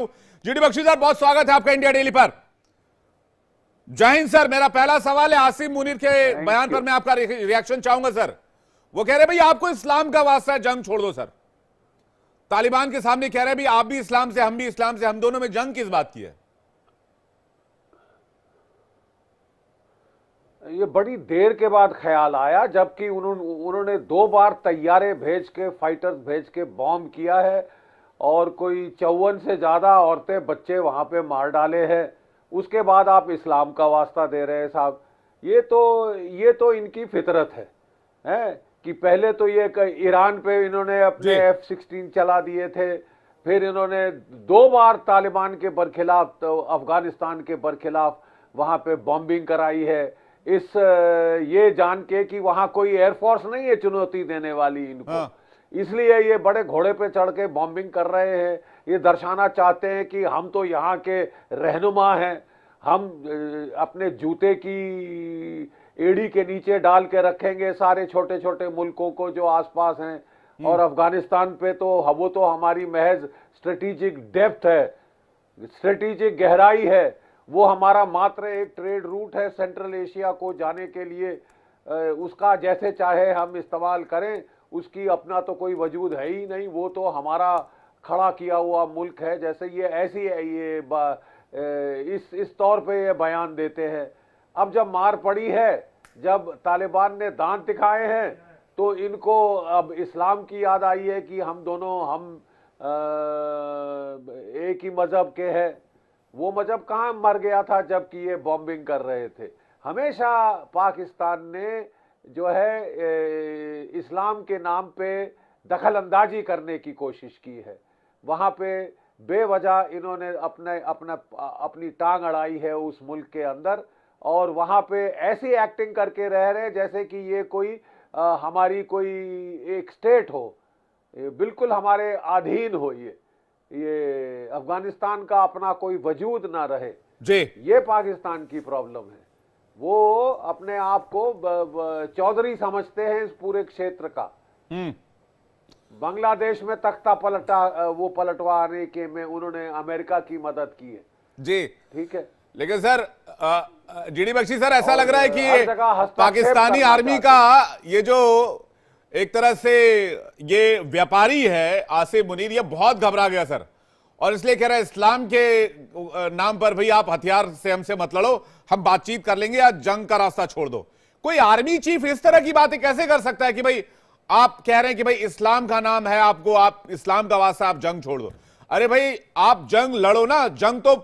GD Bakshi sir, बहुत स्वागत है आपका इंडिया डेली पर। जय हिंद सर। मेरा पहला सवाल है आसिम मुनीर के बयान पर, मैं आपका रिएक्शन चाहूंगा सर। वो कह रहे भाई आपको इस्लाम का वास्ता है, जंग छोड़ दो सर। तालिबान के सामने कह रहे भाई आप भी इस्लाम से, हम भी इस्लाम से, हम दोनों में जंग किस बात की है? ये बड़ी देर के बाद ख्याल आया, जबकि उन्होंने 2 बार तैयारे भेज के, फाइटर्स भेज के बॉम्ब किया है और कोई 54 से ज्यादा औरतें बच्चे वहां पे मार डाले हैं। उसके बाद आप इस्लाम का वास्ता दे रहे हैं साहब। ये तो इनकी फितरत है कि पहले तो ये ईरान पे इन्होंने अपने F-16 चला दिए थे, फिर इन्होंने 2 बार तालिबान के बरखिलाफ, तो अफगानिस्तान के बरखिलाफ वहां पे बॉम्बिंग कराई है, ये जान के कि वहां कोई एयरफोर्स नहीं है चुनौती देने वाली इनको। इसलिए ये बड़े घोड़े पे चढ़ के बॉम्बिंग कर रहे हैं। ये दर्शाना चाहते हैं कि हम तो यहाँ के रहनुमा हैं, हम अपने जूते की एड़ी के नीचे डाल के रखेंगे सारे छोटे छोटे मुल्कों को जो आसपास हैं। और अफगानिस्तान पे तो वो तो हमारी महज स्ट्रेटेजिक डेप्थ है, स्ट्रेटेजिक गहराई है, वो हमारा मात्र एक ट्रेड रूट है सेंट्रल एशिया को जाने के लिए। उसका जैसे चाहे हम इस्तेमाल करें, उसकी अपना तो कोई वजूद है ही नहीं, वो तो हमारा खड़ा किया हुआ मुल्क है। जैसे ये ऐसी है, ये इस तौर पे ये बयान देते हैं। अब जब मार पड़ी है, जब तालिबान ने दांत दिखाए हैं, तो इनको अब इस्लाम की याद आई है कि हम दोनों एक ही मजहब के हैं। वो मजहब कहाँ मर गया था जबकि ये बॉम्बिंग कर रहे थे? हमेशा पाकिस्तान ने जो है इस्लाम के नाम पे दखल अंदाजी करने की कोशिश की है। वहाँ पे बेवजह इन्होंने अपनी टांग अड़ाई है उस मुल्क के अंदर, और वहाँ पे ऐसी एक्टिंग करके रह रहे जैसे कि ये कोई हमारी कोई एक स्टेट हो, बिल्कुल हमारे अधीन हो। ये अफगानिस्तान का अपना कोई वजूद ना रहे जी। ये पाकिस्तान की प्रॉब्लम है। वो अपने आप को चौधरी समझते हैं इस पूरे क्षेत्र का। बांग्लादेश में तख्ता पलटवाने के में उन्होंने अमेरिका की मदद की है जी, ठीक है। लेकिन सर जीडी बख्शी सर, ऐसा लग रहा है कि पाकिस्तानी आर्मी का ये जो एक तरह से ये व्यापारी है आसिम मुनीर, ये बहुत घबरा गया सर, और इसलिए कह रहा है इस्लाम के नाम पर भाई आप हथियार से हमसे मत लड़ो, हम बातचीत कर लेंगे या जंग का रास्ता छोड़ दो। कोई आर्मी चीफ इस तरह की बातें कैसे कर सकता है कि भाई आप कह रहे हैं कि भाई इस्लाम का नाम है आपको, आप इस्लाम का वास्ता, आप जंग छोड़ दो। अरे भाई आप जंग लड़ो ना, जंग तो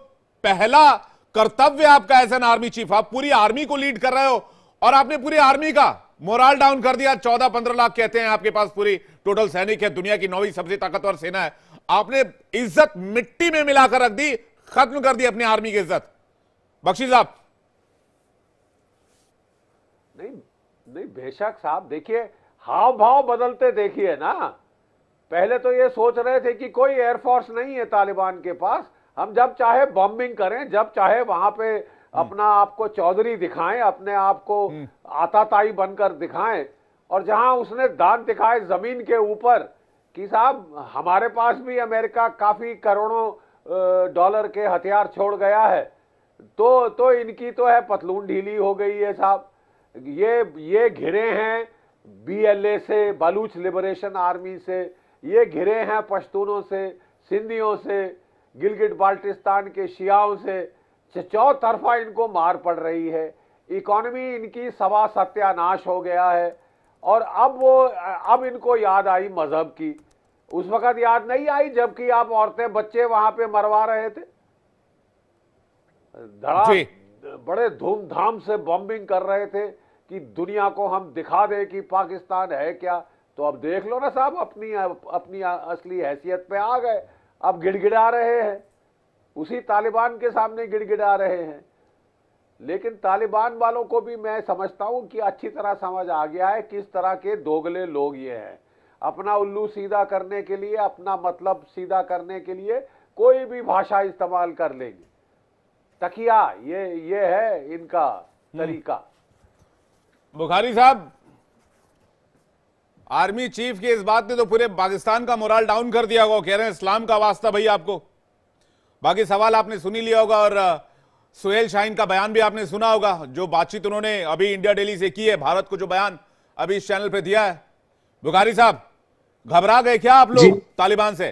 पहला कर्तव्य आपका एज एन आर्मी चीफ। आप पूरी आर्मी को लीड कर रहे हो और आपने पूरी आर्मी का मोरल डाउन कर दिया। 14-15 लाख कहते हैं आपके पास पूरी टोटल सैनिक है, दुनिया की 9वीं सबसे ताकतवर सेना है। आपने इज्जत मिट्टी में मिलाकर रख दी, खत्म कर दी अपनी आर्मी की इज्जत। बख्शी साहब। नहीं बेशक साहब, देखिए हाव भाव बदलते देखिए ना। पहले तो ये सोच रहे थे कि कोई एयरफोर्स नहीं है तालिबान के पास, हम जब चाहे बॉम्बिंग करें, जब चाहे वहां पे अपना आपको चौधरी दिखाएं, अपने आप को आताताई बनकर दिखाएं। और जहां उसने दांत दिखाए जमीन के ऊपर कि साहब हमारे पास भी अमेरिका काफी करोड़ों डॉलर के हथियार छोड़ गया है, तो इनकी तो है पतलून ढीली हो गई है साहब। ये घिरे हैं BLA से, बलूच लिबरेशन आर्मी से, ये घिरे हैं पश्तूनों से, सिंधियों से, गिलगिट बाल्टिस्तान के शियाओं से। चौतरफा इनको मार पड़ रही है, इकोनॉमी इनकी सवा सत्यानाश हो गया है। और अब इनको याद आई मजहब की, उस वक्त याद नहीं आई जबकि आप औरतें बच्चे वहां पे मरवा रहे थे। बड़े धूमधाम से बॉम्बिंग कर रहे थे कि दुनिया को हम दिखा दे कि पाकिस्तान है क्या। तो अब देख लो ना साहब, अपनी असली हैसियत पे आ गए। अब गिड़गिड़ा रहे हैं, उसी तालिबान के सामने गिड़गिड़ा रहे हैं। लेकिन तालिबान वालों को भी मैं समझता हूं कि अच्छी तरह समझ आ गया है किस तरह के दोगले लोग ये हैं। अपना उल्लू सीधा करने के लिए, अपना मतलब सीधा करने के लिए कोई भी भाषा इस्तेमाल कर लेंगे। तकिया ये है इनका तरीका। बुखारी साहब, आर्मी चीफ की इस बात ने तो पूरे पाकिस्तान का मोरल डाउन कर दिया होगा। कह रहे हैं इस्लाम का वास्ता भाई आपको, बाकी सवाल आपने सुन ही लिया होगा और सुहेल शाहीन का बयान भी आपने सुना होगा, जो बातचीत उन्होंने अभी इंडिया डेली से की है, भारत को जो बयान अभी इस चैनल पे दिया है। बुखारी साहब, घबरा गए क्या आप लोग तालिबान से?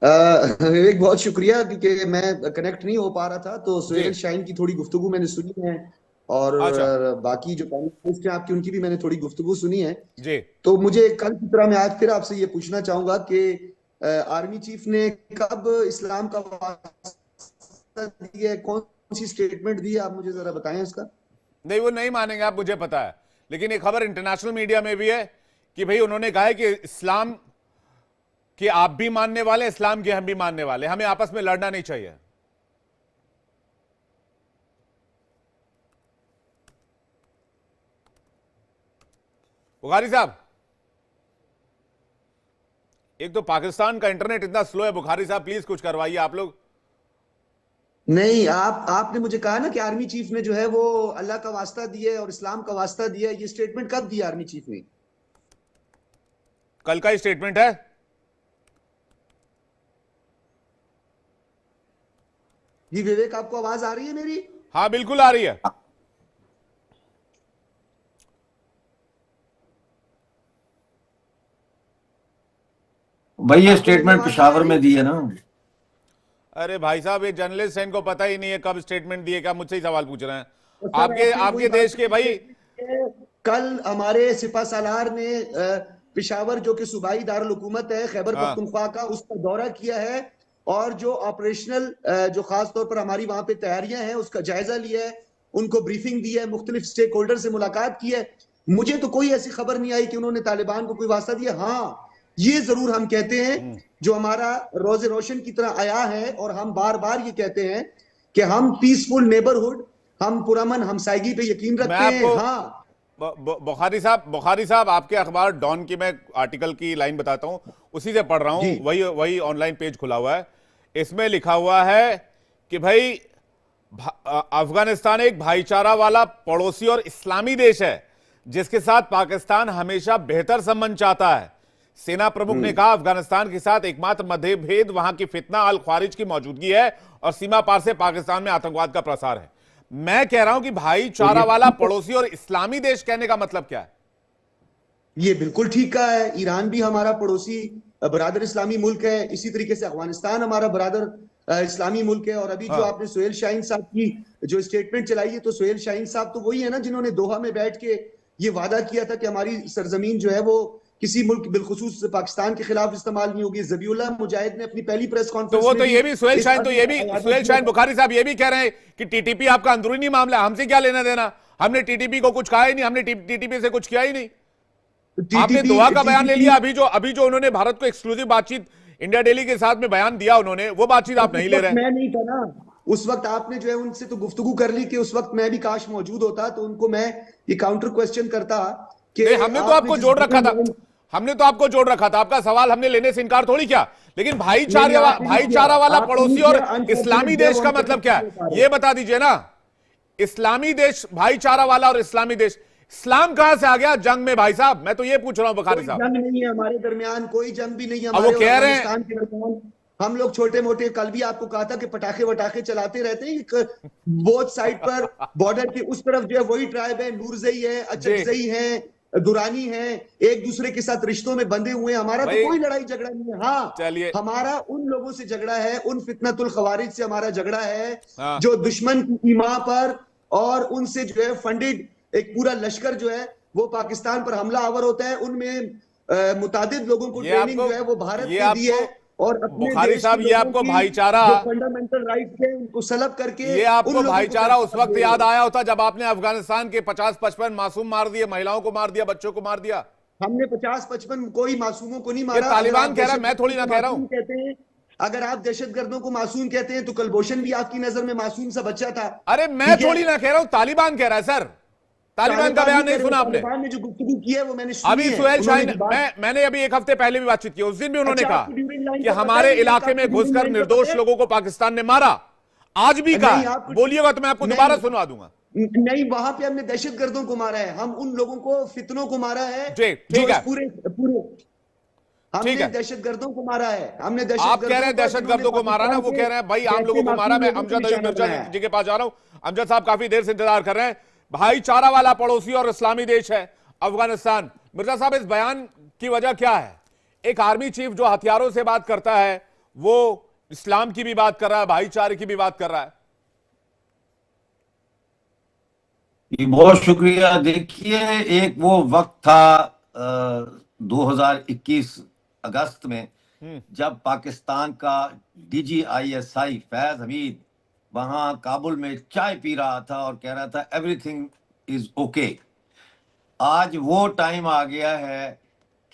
विवेक बहुत शुक्रिया, क्योंकि मैं कनेक्ट नहीं हो पा रहा था, तो सुहेल शाहीन की थोड़ी गुफ्तगू मैंने सुनी है और बाकी जो पैनलिस्ट हैं आपकी उनकी भी मैंने थोड़ी गुफ्तगू सुनी है जी। तो मुझे कल की तरह मैं आज फिर आपसे ये पूछना चाहूंगा कि आर्मी चीफ ने कब इस्लाम का वास्ता दिया है, कौन सी स्टेटमेंट दी है, आप मुझे जरा बताएं इसका। नहीं, वो नहीं मानेंगे आप, मुझे पता है, लेकिन एक खबर इंटरनेशनल मीडिया में भी है कि भाई उन्होंने कहा है कि इस्लाम कि आप भी मानने वाले, इस्लाम के हम भी मानने वाले, हमें आपस में लड़ना नहीं चाहिए। बुखारी साहब, एक तो पाकिस्तान का इंटरनेट इतना स्लो है, बुखारी साहब प्लीज कुछ करवाइए आप लोग। नहीं, आपने मुझे कहा ना कि आर्मी चीफ ने जो है वो अल्लाह का वास्ता दिया है और इस्लाम का वास्ता दिया है, ये स्टेटमेंट कब दी आर्मी चीफ ने? कल का ही स्टेटमेंट है। जी विवेक, आपको आवाज आ रही है मेरी? हाँ बिल्कुल आ रही है। भाई ये स्टेटमेंट पेशावर में दी है ना। अरे भाई साहब, ये जर्नलिस्ट है, इनको पता ही नहीं है कब स्टेटमेंट दिए, क्या मुझसे ही सवाल पूछ रहे हैं? तो आपके देश के भाई, कल हमारे सिपा सालार ने पेशावर जो कि सूबाई दारुल हुकूमत है खैबर पख्तूनख्वा का, उसका दौरा किया है और जो ऑपरेशनल जो खास तौर पर हमारी वहां पे तैयारियां हैं उसका जायजा लिया है, उनको ब्रीफिंग दी है, मुख्तलिफ स्टेक होल्डर से मुलाकात की है। मुझे तो कोई ऐसी खबर नहीं आई कि उन्होंने तालिबान को कोई वास्ता दिया। हाँ, ये जरूर हम कहते हैं, जो हमारा रोजे रोशन की तरह आया है और हम बार बार ये कहते हैं कि हम पीसफुल नेबरहुड, हम पुरअमन हमसायगी पे यकीन रखते हैं। हाँ बुखारी साहब, आपके अखबार डॉन की मैं आर्टिकल की लाइन बताता हूं, उसी से पढ़ रहा हूं, वही ऑनलाइन पेज खुला हुआ है, इसमें लिखा हुआ है कि भाई अफगानिस्तान एक भाईचारा वाला पड़ोसी और इस्लामी देश है जिसके साथ पाकिस्तान हमेशा बेहतर संबंध चाहता है। सेना प्रमुख ने कहा, अफगानिस्तान के साथ एकमात्र मतभेद वहां की फितना अल ख्वारिज की मौजूदगी है और सीमा पार से पाकिस्तान में आतंकवाद का प्रसार है। मैं कह रहा हूं कि भाईचारा वाला पड़ोसी और इस्लामी देश कहने का मतलब क्या है? ये बिल्कुल ठीक कहा है। ईरान भी हमारा पड़ोसी बरादर इस्लामी मुल्क है, इसी तरीके से अफगानिस्तान हमारा बरादर इस्लामी मुल्क है। और अभी जो आपने सुहेल शाहीन साहब की जो स्टेटमेंट चलाई है, तो सुहेल शाहीन साहब तो वही है ना जिन्होंने दोहा में बैठ के ये वादा किया था कि हमारी सरजमीन जो है वो किसी मुल्क बिलखुसूस पाकिस्तान के खिलाफ इस्तेमाल नहीं होगी। जबीउल्लाह मुजाहिद ने अपनी पहली प्रेस कॉन्फ्रेंस तो वो तो ये भी सुहेल शाहीन बुखारी साहब ये भी कह रहे हैं कि टीटीपी आपका अंदरूनी मामला, हमसे क्या लेना देना, हमने टीटीपी को कुछ कहा ही नहीं, हमने टीटीपी से कुछ किया ही नहीं। आपने दोहा का बयान ले लिया, अभी जो उन्होंने भारत को एक्सक्लूसिव बातचीत इंडिया डेली के साथ में बयान दिया उन्होंने, वो बातचीत आप नहीं ले रहे हैं। मैं नहीं था ना उस वक्त, आपने जो है उनसे तो गुफ्तगू कर ली कि उस वक्त मैं भी काश मौजूद होता तो उनको मैं ये काउंटर क्वेश्चन करता कि हमने तो आपको जोड़ रखा था, आपका सवाल हमने लेने से इनकार थोड़ी किया, लेकिन भाईचारा वाला पड़ोसी और इस्लामी देश का मतलब क्या है ये बता दीजिए ना। इस्लामी देश, भाईचारा वाला और इस्लामी देश, इस्लाम कहां से आ गया जंग में भाई साहब? मैं तो ये पूछ रहा हूं बुखारी साहब। जंग नहीं है हमारे दरमियान, कोई जंग भी नहीं है वो कह रहे हैं हम लोग छोटे मोटे, कल भी आपको कहा था कि पटाखे वटाखे चलाते रहते हैं। बोथ साइड पर बॉर्डर के उस तरफ जो है वही ट्राइब है, नूरजई है, अचकजई है, दुरानी है, एक दूसरे के साथ रिश्तों में बंधे हुए हैं। हमारा तो कोई लड़ाई झगड़ा नहीं है। हाँ, चलिए, हमारा उन लोगों से झगड़ा है, उन फितनतुल खवारिज से हमारा झगड़ा है जो दुश्मन की ईमा पर और उनसे जो है फंडेड एक पूरा लश्कर जो है वो पाकिस्तान पर हमला आवर होता है। उनमें मुतादिद लोगों को ट्रेनिंग जो है वो भारत ने दी है और बुखारी साहब ये आपको भाईचारा, फंडामेंटल राइट है उनको सलब करके, ये आपको भाईचारा उस वक्त याद आया होता जब आपने अफगानिस्तान के 50-55 मासूम मार दिए, महिलाओं को मार दिया, बच्चों को मार दिया। हमने 50-55 कोई मासूमों को नहीं मारा। तालिबान कह रहा है, मैं थोड़ी ना कह रहा हूं। कहते हैं अगर आप दहशतगर्दों को मासूम कहते हैं तो कुलभूषण भी आपकी नजर में मासूम सा बच्चा था। अरे मैं थोड़ी ना कह रहा हूं, तालिबान कह रहा है सर। तालिबान का बयान नहीं सुना आपने? तालिबान ने जो गुफ्तगू की है वो मैंने सुनी अभी है। सुहेल शाहीन, मैंने अभी एक हफ्ते पहले भी बातचीत की, उस दिन भी उन्होंने कहा कि हमारे इलाके में घुसकर निर्दोष लोगों को पाकिस्तान ने मारा। आज भी कहा, बोलिएगा तो मैं आपको दोबारा सुनवा दूंगा। नहीं, वहां पे हमने दहशतगर्दों को मारा है, हम उन लोगों को, फितनों को मारा है। ठीक है, पूरे ठीक हमने है। दहशतगर्दों को मारा है, हमने आप कह रहे हैं दहशतगर्दों को मारा ना, वो कह रहे हैं भाई आम लोगों को मारा। मैं अमजद अयूब मिर्जा जी के पास जा रहा हूं। अमजद साहब काफी देर से इंतजार कर रहे हैं। भाईचारा वाला पड़ोसी और इस्लामी देश है अफगानिस्तान। मिर्जा साहब, इस बयान की वजह क्या है? एक आर्मी चीफ जो हथियारों से बात करता है, वो इस्लाम की भी बात कर रहा है, भाईचारे की भी बात कर रहा है। बहुत शुक्रिया। देखिए, एक वो वक्त था 2021 अगस्त में, जब पाकिस्तान का DGISI फैज हमीद वहां काबुल में चाय पी रहा था और कह रहा था एवरीथिंग इज ओके। आज वो टाइम आ गया है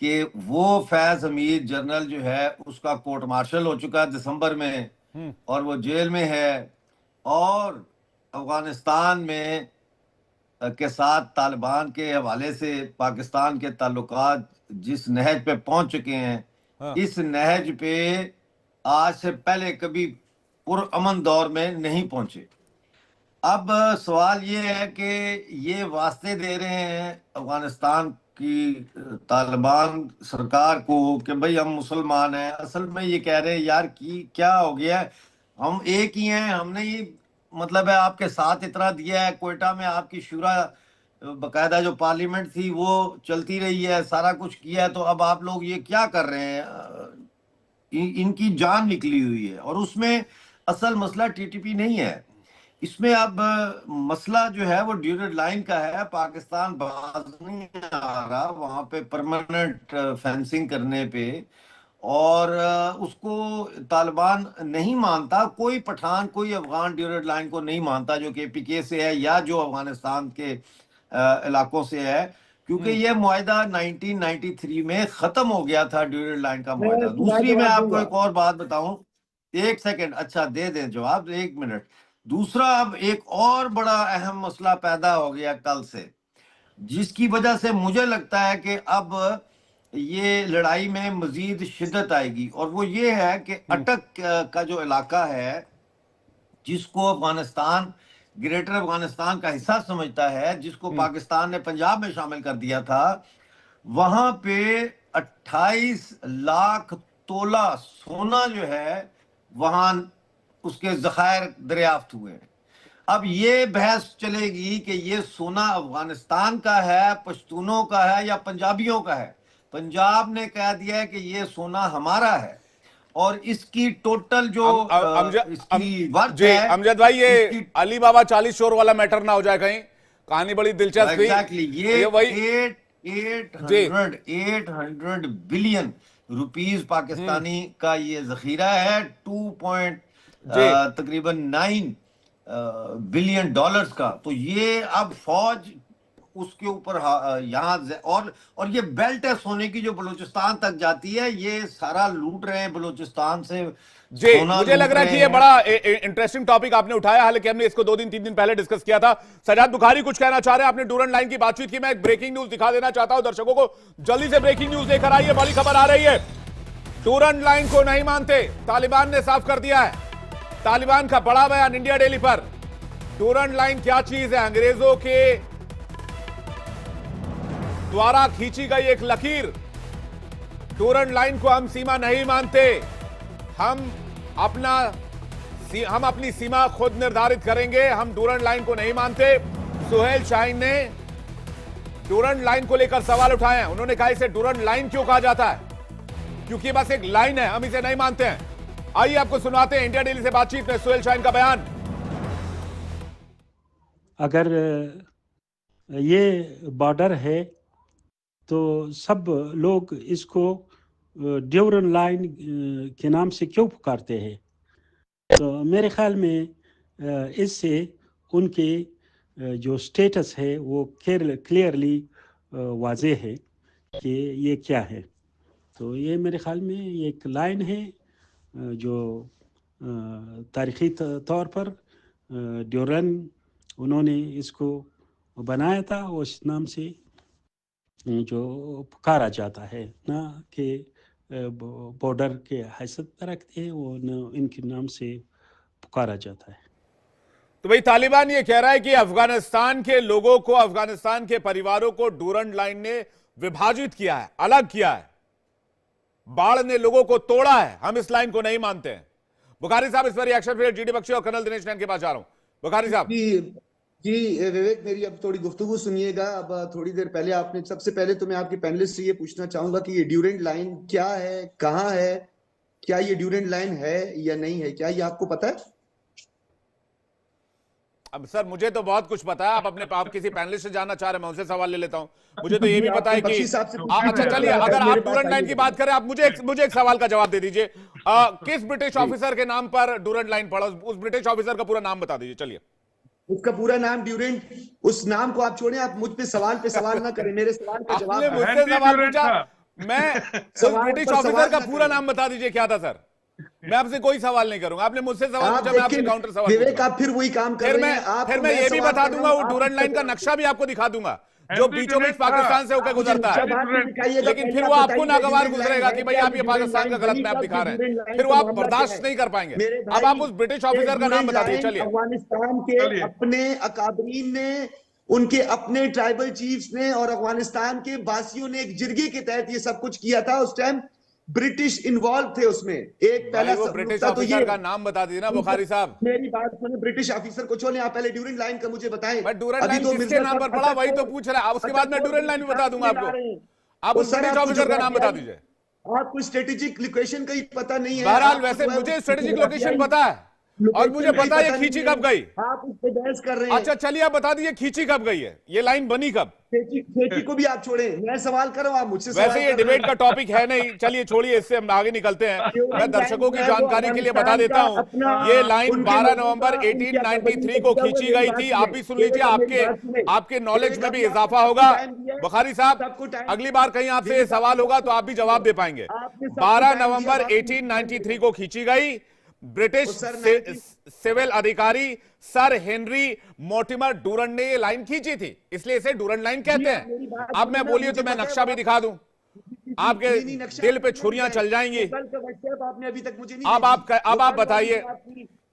कि वो फैज हमीद जनरल जो है उसका कोर्ट मार्शल हो चुका है दिसंबर में, और वो जेल में है। और अफगानिस्तान में के साथ तालिबान के हवाले से पाकिस्तान के ताल्लुकात जिस नहज पे पहुंच चुके हैं, हाँ। इस नहज पे आज से पहले कभी पुरअमन दौर में नहीं पहुंचे। अब सवाल ये है कि ये वास्ते दे रहे हैं अफगानिस्तान की तालिबान सरकार को कि भाई हम मुसलमान हैं। असल में ये कह रहे हैं यार कि क्या हो गया है, हम एक ही हैं, हमने ये मतलब है आपके साथ इतना दिया है। कोयटा में आपकी शुरा बकायदा जो पार्लियामेंट थी वो चलती रही है, सारा कुछ किया है, तो अब आप लोग ये क्या कर रहे हैं? इनकी जान निकली हुई है। और उसमें असल मसला TTP नहीं है, इसमें अब मसला जो है वो ड्यूरेड लाइन का है। पाकिस्तान बाज नहीं आ रहा वहां पे परमानेंट फेंसिंग करने पे, और उसको तालिबान नहीं मानता। कोई पठान, कोई अफगान ड्यूरेड लाइन को नहीं मानता जो कि PK से है या जो अफगानिस्तान के इलाकों से है, क्योंकि ये मुआहिदा 1993 में खत्म हो गया था, ड्यूरेड लाइन का मुआहिदा। दूसरी मैं आपको एक और बात बताऊं, एक सेकंड, अच्छा दे दें जवाब, 1 मिनट। दूसरा, अब एक और बड़ा अहम मसला पैदा हो गया कल से, जिसकी वजह से मुझे लगता है कि अब ये लड़ाई में मजीद शिद्दत आएगी। और वो ये है कि अटक का जो इलाका है, जिसको अफगानिस्तान ग्रेटर अफगानिस्तान का हिस्सा समझता है, जिसको पाकिस्तान ने पंजाब में शामिल कर दिया था, वहां पे 28 लाख तोला सोना जो है वहां उसके जखायर दरियाफ्त हुए हैं। अब ये बहस चलेगी कि ये सोना अफगानिस्तान का है, पश्तूनों का है या पंजाबियों का है। पंजाब ने कह दिया है कि ये सोना हमारा है, और इसकी टोटल जो इसकी वर्थ है। अमजद भाई, ये अली बाबा 40 शोर वाला मैटर ना हो जाए कहीं? कहानी बड़ी दिलचस्प थी। एग्जैक्टली, ये वही 800 बिलियन रुपीस पाकिस्तानी का ये जखीरा है, तकरीबन 9 बिलियन डॉलर्स का। तो ये अब फौज उसके ऊपर यहाँ और ये बेल्ट है सोने की जो बलूचिस्तान तक जाती है, ये सारा लूट रहे हैं बलूचिस्तान से। जी, मुझे लग रहा है कि ये बड़ा इंटरेस्टिंग टॉपिक आपने उठाया, हालांकि हमने इसको 2 दिन 3 दिन पहले डिस्कस किया था। सजाद बुखारी कुछ कहना चाह रहे हैं, आपने डूरन लाइन की बातचीत की। मैं एक ब्रेकिंग न्यूज दिखा देना चाहता हूं दर्शकों को, जल्दी से ब्रेकिंग न्यूज लेकर आइए। बड़ी खबर आ रही है, डूरन लाइन को नहीं मानते, तालिबान ने साफ कर दिया है। तालिबान का बड़ा बयान इंडिया डेली पर। डूरन लाइन क्या चीज है? अंग्रेजों के द्वारा खींची गई एक लकीर। डूरन लाइन को हम सीमा नहीं मानते, हम अपनी सीमा खुद निर्धारित करेंगे, हम डूरन लाइन को नहीं मानते। सुहेल शाहीन ने डूरन लाइन को लेकर सवाल उठाए हैं। उन्होंने कहा इसे डूरन लाइन क्यों कहा जाता है? क्योंकि बस एक लाइन है, हम इसे नहीं मानते हैं। आइए आपको सुनाते हैं इंडिया डेली से बातचीत में सुहेल शाहीन का बयान। अगर ये बॉर्डर है तो सब लोग इसको ड्यूरन लाइन के नाम से क्यों पुकारते हैं? तो मेरे ख्याल में इससे उनके जो स्टेटस है वो क्लियरली वाज़ेह है कि ये क्या है। तो ये मेरे ख्याल में एक लाइन है जो तारीख़ी तौर पर ड्यूरन उन्होंने इसको बनाया था, उस नाम से जो पुकारा जाता है, ना कि बॉर्डर के हैसियत रखते हैं, वो न इनके नाम से पुकारा जाता है। तो भाई तालिबान ये कह रहा है कि अफगानिस्तान के लोगों को, अफगानिस्तान के परिवारों को डूरन लाइन ने विभाजित किया है, अलग किया है। बाढ़ ने लोगों को तोड़ा है, हम इस लाइन को नहीं मानते हैं। बुखारी साहब इस पर रिएक्शन फिर जीडी बख्शी और कर्नल दिनेश नैन के पास जा रहा हूं। बुखारी साहब जी विवेक, मेरी अब थोड़ी गुफ्तगू सुनिएगा। अब थोड़ी देर पहले आपने, सबसे पहले तो मैं आपके पैनलिस्ट से ये पूछना चाहूंगा कि ये ड्यूरेंट लाइन क्या है, कहाँ है, क्या ये ड्यूरेंट लाइन है या नहीं है, क्या ये आपको पता है? अब सर मुझे तो बहुत कुछ पता है, आप किसी पैनलिस्ट से जानना चाह रहे हैं, मैं उनसे सवाल ले लेता हूं। मुझे तो ये भी पता है कि अच्छा चलिए, अगर आप डूरंट लाइन की बात करें, आप मुझे एक सवाल का जवाब दे दीजिए। किस ब्रिटिश ऑफिसर के नाम पर डूरंट लाइन पड़ा, उस ब्रिटिश ऑफिसर का पूरा नाम बता दीजिए। चलिए, उसका पूरा नाम ड्यूरेंट, उस नाम को आप छोड़ें, आप मुझ पे सवाल ना करें, मेरे सवाल का जवाब। आपने मुझसे सवाल पूछा, मैं उस ब्रिटिश ऑफिसर का पूरा नाम बता दीजिए क्या था सर। मैं आपसे कोई सवाल नहीं करूंगा, आपने मुझसे सवाल पूछा, मैं आपसे काउंटर सवाल विवेक, आप फिर वही काम कर रहे हैं। फिर मैं ये भी बता दूंगा, वो डूरंट लाइन का नक्शा भी आपको दिखा दूंगा जो बीचों बीच पाकिस्तान से होकर गुजरता है। लेकिन फिर वो आपको नागवार गुजरेगा कि भाई आप ये पाकिस्तान का गलत मैप दिखा रहे हैं, फिर वो आप बर्दाश्त नहीं कर पाएंगे। अब आप उस ब्रिटिश ऑफिसर का नाम बता दीजिए। चलिए, अफगानिस्तान के अपने अकाबरीन ने, उनके अपने ट्राइबल चीफ्स ने और अफगानिस्तान के बासियों ने एक जिरगे के तहत ये सब कुछ किया था। उस टाइम ब्रिटिश इन्वॉल्व थे उसमें। एक पहला वो ब्रिटिश ऑफिसर का नाम बता दीजिए ना बुखारी साहब। मेरी बात सुनिए, ब्रिटिश ऑफिसर को छोड़ें, आप पहले ड्यूरेंट लाइन का मुझे बताएं। मैं डूरंट लाइन किसके नाम पर पड़ा वही तो पूछ रहा है, उसके बाद मैं डूरंट लाइन भी बता दूंगा आपको। आप उस ब्रिटिश ऑफिसर का नाम बता दीजिए। आपको स्ट्रेटेजिक लोकेशन का ही पता नहीं है। बहरहाल वैसे मुझे स्ट्रेटेजिक लोकेशन पता है और मुझे पता है ये खींची कब गई। आप उस पे बहस कर रहे हैं। अच्छा चलिए, आप बता दीजिए खींची कब गई है, ये लाइन बनी कब। खेती को भी आप छोड़ें, मैं सवाल कर रहा हूं, आप मुझसे वैसे ये डिबेट का टॉपिक है नहीं, चलिए छोड़िए, इससे हम आगे निकलते हैं। मैं दर्शकों की जानकारी के लिए बता देता हूं, ये लाइन 12 नवंबर 1893 को खींची गई थी। आप भी सुन लीजिए, आपके नॉलेज में भी इजाफा होगा। बुखारी साहब, अगली बार कहीं आपसे ये सवाल होगा तो आप भी जवाब दे पाएंगे। 12 नवंबर 1893 को खींची गई। ब्रिटिश सिविल अधिकारी सर हेनरी मोर्टिमर डूरंट ने ये लाइन खींची थी, इसलिए इसे डूरंट लाइन कहते हैं। अब मैं बोलिए तो मैं नक्शा भी दिखा दूं, आपके दिल पे छुरियां चल जाएंगी। आपने अभी तक मुझे अब आप बताइए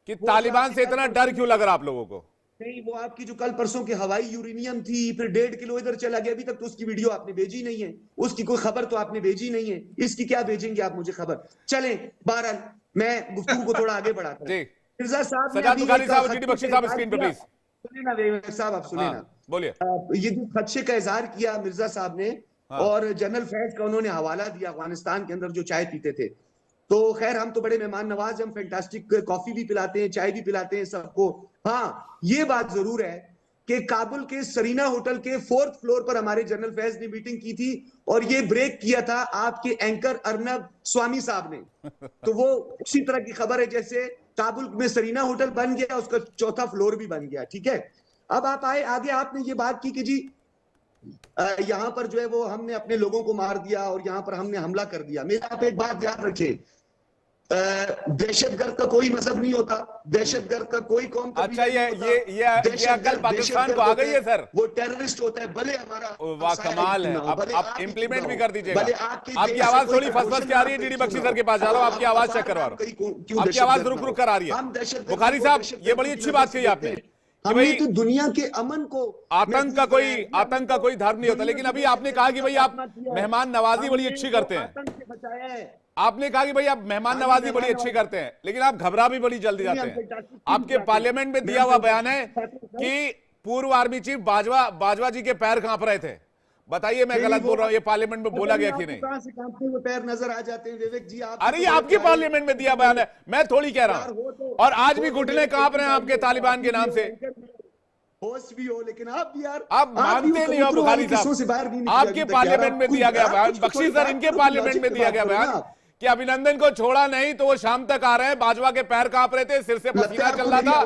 कि तालिबान से इतना डर क्यों लग रहा आप लोगों को। नहीं, वो आपकी जो कल परसों की हवाई यूरेनियम थी, फिर 1.5 किलो इधर चला गया, अभी तक तो उसकी वीडियो आपने भेजी नहीं है, उसकी कोई खबर तो आपने भेजी नहीं है, इसकी क्या भेजेंगे आप मुझे खबर। चलें, बहरहाल मैं गुफ्तगू को थोड़ा आगे बढ़ाता हूं। मिर्जा साहब, सजाद बुखारी साहब, जीडी बख्शी साहब स्क्रीन पे प्लीज। सुनिए ना विवेक साहब, आप सुनिए ना, बोलिए। ये जो खदशे का इजहार किया मिर्जा साहब ने, और जनरल फैज का उन्होंने हवाला दिया अफगानिस्तान के अंदर जो चाय पीते थे, तो खैर हम तो बड़े मेहमान नवाज, हम फैंटास्टिक कॉफी भी पिलाते हैं, चाय भी पिलाते हैं सबको। हाँ, ये बात जरूर है कि काबुल के सरीना होटल के 4th फ्लोर पर हमारे जनरल फैज ने मीटिंग की थी और ये ब्रेक किया था आपके एंकर अर्नब स्वामी साहब ने। तो वो उसी तरह की खबर है जैसे काबुल में सरीना होटल बन गया, उसका 4था फ्लोर भी बन गया। ठीक है, अब आप आए आगे, आपने ये बात की कि जी यहां पर जो है वो हमने अपने लोगों को मार दिया और यहां पर हमने हमला कर दिया। मेरा आप एक बात याद रखें, दहशतगर्द का कोई मजहब नहीं होता, दहशतगर्द का कोई कौम का अच्छा ये अकल पाकिस्तान को आ गई है सर। वो टेररिस्ट होता है, भले हमारा वाह कमाल है। अब आप इंप्लीमेंट भी कर दीजिएगा। आपकी आवाज थोड़ी फस के आ रही है, जीडी बख्शी सर के पास जा रहा हूं, आपकी आवाज चेक करवा रहा हूं, आपकी आवाज रुक रुक कर आ रही है। बुखारी साहब, ये बड़ी अच्छी बात कही आपने कि भाई तो दुनिया के अमन को, आतंक का कोई धर्म नहीं होता। लेकिन अभी आपने कहा कि भाई आप मेहमान नवाजी बड़ी अच्छी करते हैं, आपने कहा कि भाई आप मेहमान नवाजी बड़ी अच्छी करते हैं, लेकिन आप घबरा भी बड़ी जल्दी जाते हैं। आपके पार्लियामेंट में दिया हुआ बयान है कि पूर्व आर्मी चीफ बाजवा जी के पैर कांप रहे थे। बताइए मैं गलत बोल रहा हूं, ये पार्लियामेंट में बोला गया कि नहीं? कहां से कांपते हुए पैर नजर आ जाते हैं विवेक जी? आप अरे आपके पार्लियामेंट में दिया बयान है, मैं थोड़ी कह रहा हूं। और आज भी घुटने कांप रहे हैं आपके तालिबान के नाम से। होस्ट भी हो, लेकिन आप भी यार, आप मानते नहीं हो बुखारी साहब। आपके पार्लियामेंट में दिया गया बयान, बख्शी सर इनके पार्लियामेंट में दिया गया बयान कि अभिनंदन को छोड़ा नहीं तो वो शाम तक आ रहे हैं। बाजवा के पैर कांप रहे थे, सिर से पसीना चल रहा था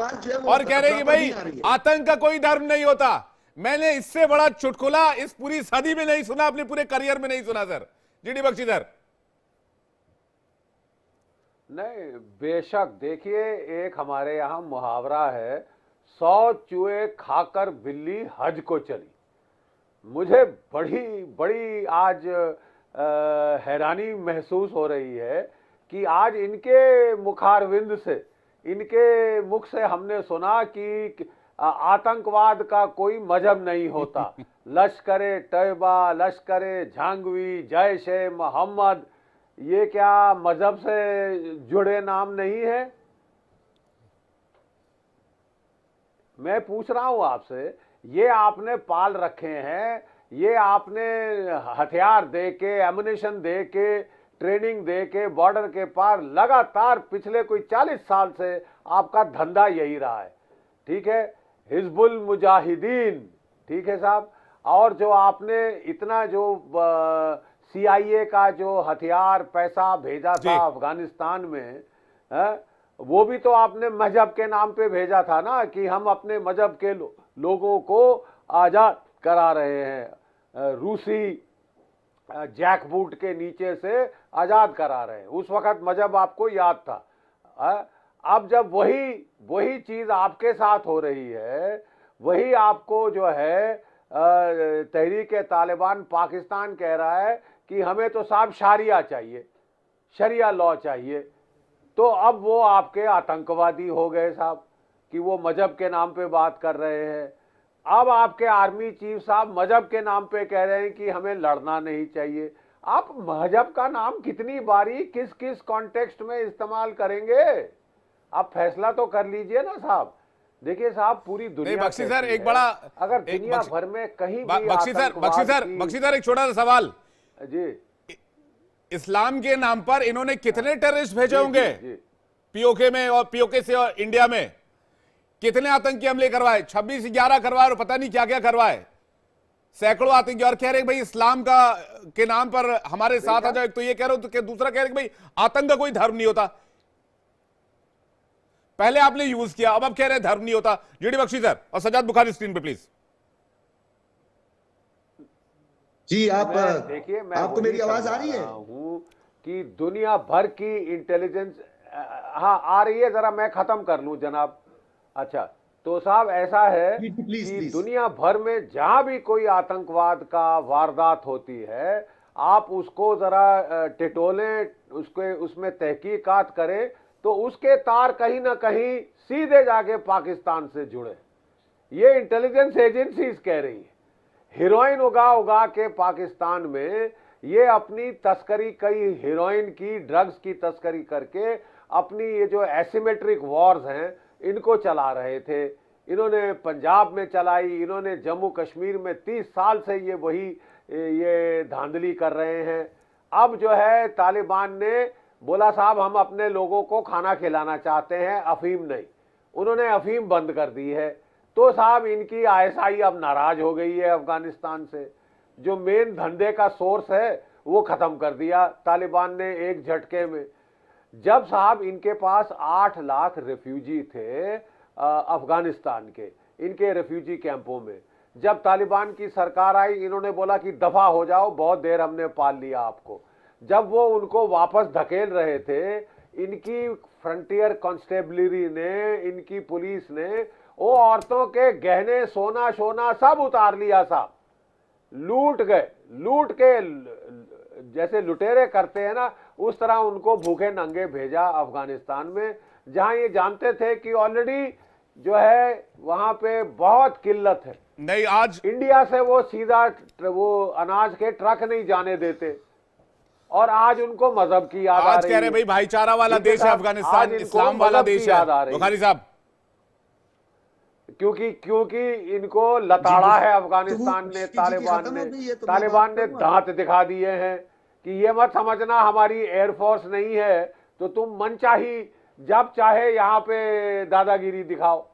और कह रहे कि भाई आतंक का कोई धर्म नहीं होता। मैंने इससे बड़ा चुटकुला इस पूरी सदी में नहीं सुना, अपने पूरे करियर में नहीं सुना सर। GD Bakshi sir. नहीं, बेशक देखिए, एक हमारे यहाँ मुहावरा है, 100 चूहे खाकर बिल्ली हज को चली। मुझे बड़ी आज हैरानी महसूस हो रही है कि आज इनके मुखारविंद से, इनके मुख से हमने सुना कि आतंकवाद का कोई मजहब नहीं होता। लश्करे तैयबा, लश्करे झांगवी, जैश ए मोहम्मद, ये क्या मजहब से जुड़े नाम नहीं है? मैं पूछ रहा हूं आपसे, ये आपने पाल रखे हैं, ये आपने हथियार दे के, एमुनेशन दे के, ट्रेनिंग दे के बॉर्डर के पार लगातार पिछले कोई 40 साल से आपका धंधा यही रहा है, ठीक है, हिजबुल मुजाहिदीन, ठीक है साहब। और जो आपने इतना जो CIA का जो हथियार पैसा भेजा था अफगानिस्तान में, वो भी तो आपने मजहब के नाम पे भेजा था ना, कि हम अपने मजहब के लोगों को आजाद करा रहे हैं, रूसी जैकबूट के नीचे से आजाद करा रहे हैं। उस वक्त मजहब आपको याद था। अब जब वही चीज आपके साथ हो रही है, वही आपको जो है तहरीक तालिबान पाकिस्तान कह रहा है कि हमें तो साहब शारिया चाहिए, शरिया लॉ चाहिए। तो अब वो आपके आतंकवादी हो गए साहब, कि वो मजहब के नाम पे बात कर रहे हैं। अब आपके आर्मी चीफ साहब मजहब के नाम पे कह रहे हैं कि हमें लड़ना नहीं चाहिए। आप मजहब का नाम कितनी बारी किस किस कॉन्टेक्स्ट में इस्तेमाल करेंगे? आप फैसला तो कर लीजिए ना साहब। देखिए साहब, पूरी दुनिया बख्शी सर एक बड़ा, अगर दुनिया भर में कहीं भी बख्शी सर एक छोटा सा सवाल जी, इस्लाम के नाम पर इन्होंने कितने टेररिस्ट भेजे होंगे पीओके में, और पीओके से और इंडिया में कितने आतंकी हमले करवाए? 26/11 करवाए और पता नहीं क्या क्या करवाए, सैकड़ों आतंकी। और कह रहे भाई इस्लाम का के नाम पर हमारे साथ आ जाओ। एक तो ये कह रहे हो, तो दूसरा कह रहे भाई आतंक का कोई धर्म नहीं होता। पहले आपने यूज किया, अब आप कह रहे हैं धर्म नहीं होता। जीडी बख्शी सर और सजाद बुखारी स्क्रीन पे प्लीज। जी आप देखिए, मैं आपको मेरी आवाज आ रही है? हूं कि दुनिया भर की इंटेलिजेंस, हाँ आ रही है, जरा मैं खत्म कर लूं जनाब। अच्छा, तो साहब ऐसा है कि दुनिया भर में जहां भी कोई आतंकवाद का वारदात होती है, आप उसको जरा टिटोलें, उसमें तहकीकात करें, तो उसके तार कहीं ना कहीं सीधे जाके पाकिस्तान से जुड़े। ये इंटेलिजेंस एजेंसीज कह रही है। हीरोइन उगा के पाकिस्तान में ये अपनी तस्करी, कई हीरोइन की, ड्रग्स की तस्करी करके अपनी ये जो एसिमेट्रिक वॉर्स हैं इनको चला रहे थे। इन्होंने पंजाब में चलाई, इन्होंने जम्मू कश्मीर में 30 साल से ये धांधली कर रहे हैं। अब जो है तालिबान ने बोला साहब हम अपने लोगों को खाना खिलाना चाहते हैं, अफीम नहीं। उन्होंने अफीम बंद कर दी है। तो साहब इनकी ISI अब नाराज हो गई है अफगानिस्तान से। जो मेन धंधे का सोर्स है वो खत्म कर दिया तालिबान ने एक झटके में। जब साहब इनके पास 8 लाख रेफ्यूजी थे अफगानिस्तान के, इनके रेफ्यूजी कैंपों में, जब तालिबान की सरकार आई, इन्होंने बोला कि दफा हो जाओ, बहुत देर हमने पाल लिया आपको। जब वो उनको वापस धकेल रहे थे, इनकी फ्रंटियर कांस्टेबलरी ने, इनकी पुलिस ने वो औरतों के गहने, सोना शोना सब उतार लिया साहब, लूट गए। लूट के जैसे लुटेरे करते हैं ना, उस तरह उनको भूखे नंगे भेजा अफगानिस्तान में, जहां ये जानते थे कि ऑलरेडी जो है वहां पे बहुत किल्लत है। नहीं, आज इंडिया से वो सीधा वो अनाज के ट्रक नहीं जाने देते, और आज उनको मजहब की याद आ रही है। आज कह रहे भाई भाईचारा वाला देश है अफगानिस्तान, इस्लाम वाला देश है बुखारी साहब, क्योंकि इनको लताड़ा है अफगानिस्तान ने, तालिबान ने दांत दिखा दिए हैं कि ये मत समझना हमारी एयरफोर्स नहीं है तो तुम मनचाही जब चाहे यहाँ पे दादागिरी दिखाओ।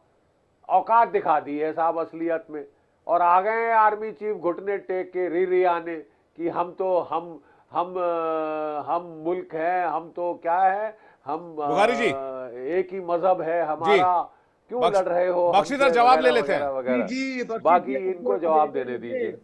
औकात दिखा दी है साहब असलियत में, और आ गए हैं आर्मी चीफ घुटने टेक के री आने कि हम तो हम मुल्क हैं, हम तो क्या है, हम बुखारी जी एक ही मजहब है हमारा, क्यों लड़ रहे हो? बख्शी सर जवाब ले लेते हैं जी, बाकी इनको जवाब देने दीजिए।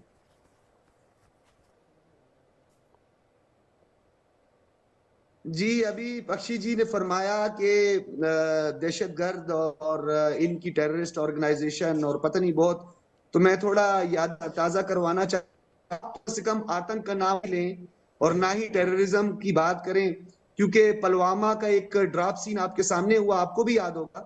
जी, अभी बख्शी जी ने फरमाया कि दहशतगर्द और इनकी टेररिस्ट ऑर्गेनाइजेशन और पता नहीं बहुत, तो मैं थोड़ा याद ताजा करवाना चाहता हूं, कम से कम आतंक का नाम लें और ना ही टेररिज्म की बात करें, क्योंकि पुलवामा का एक ड्राप सीन आपके सामने हुआ, आपको भी याद होगा।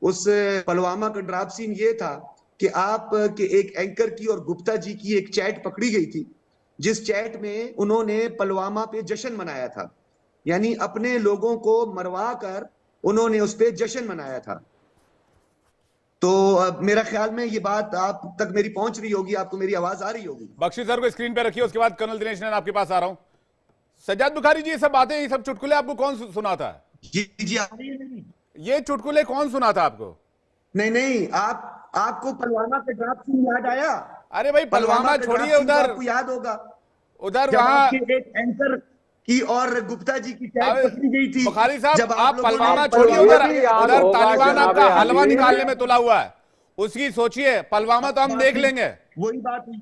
उस पुलवामा का ड्राप सीन ये था कि आप के एक एंकर की और गुप्ता जी की एक चैट पकड़ी गई थी, जिस चैट में उन्होंने पुलवामा पे जश्न मनाया था, यानी अपने लोगों को मरवा कर उन्होंने उस पे जश्न मनाया था। तो मेरा ख्याल में ये बात आप तक मेरी पहुंच रही होगी, आपको मेरी आवाज आ रही होगी। बख्शी सर को स्क्रीन पे रखिए, उसके बाद कर्नल दिनेश नैन आपके पास आ रहा हूं। सज्जाद बुखारी जी, ये सब बातें, ये सब चुटकुले आपको कौन सुनाता है? जी ये चुटकुले कौन सुनाता आपको? नहीं, आपको पुलवामा का ड्राफ्ट सीन याद आया? अरे भाई पुलवामा छोड़िए, उधर आपको याद होगा उधर जब वहां आपके एक एंकर की और गुप्ता जी की चैट पकड़ी गई थी। बुखारी साहब, जब आप लोगों ने पुलवामा छोड़िए, उधर याद उधर होगा तालिबान जनाब आपका हलवा अली। निकालने में तुला हुआ है, उसकी सोचिए। पुलवामा तो हम देख लेंगे। वही बात हुई।